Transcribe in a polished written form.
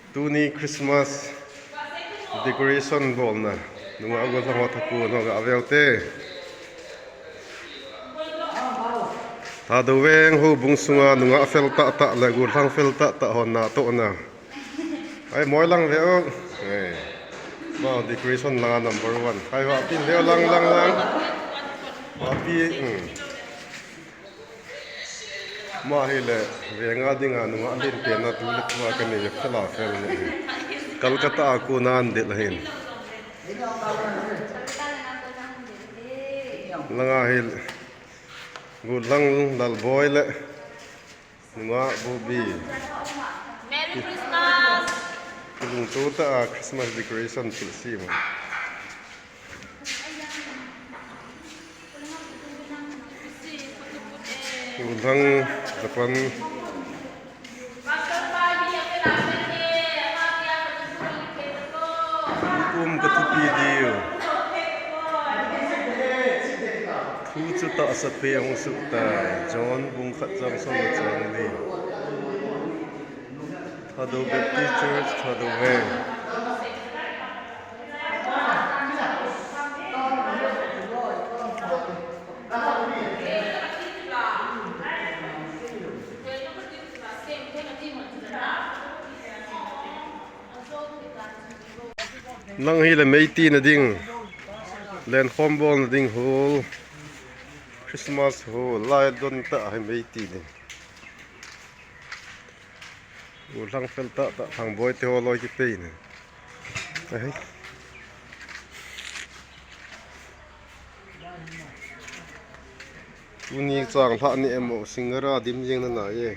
Tuni Christmas decoration bol na nunga agol lang wataku no ga avelte tadu weng hu bungsunga nunga felta ta la gur thang felta ta hon na to na ai moi lang veo eh ma decoration la number 1 ai wa pin veo lang wa pi ma hele venga dinga nunga lin pe na tu le ma ka ni fela fel ni Kolkata aku nan de lahin langa hil gulang dal boy le nunga bobi Merry Christmas. kulung tuta Christmas decoration tulsi mo gulang Japan katupi dio thu chu ta sa pe ang su ta John bung khat jang som chang ni thado Baptist Church thado ve nang hi le meiti na ding len khombol na ding hol Christmas hol lai don ta hai meiti ni ulang fel ta thang boy te holoi ki pe ni ai uni chang tha ni emo singara dim jeng na na ye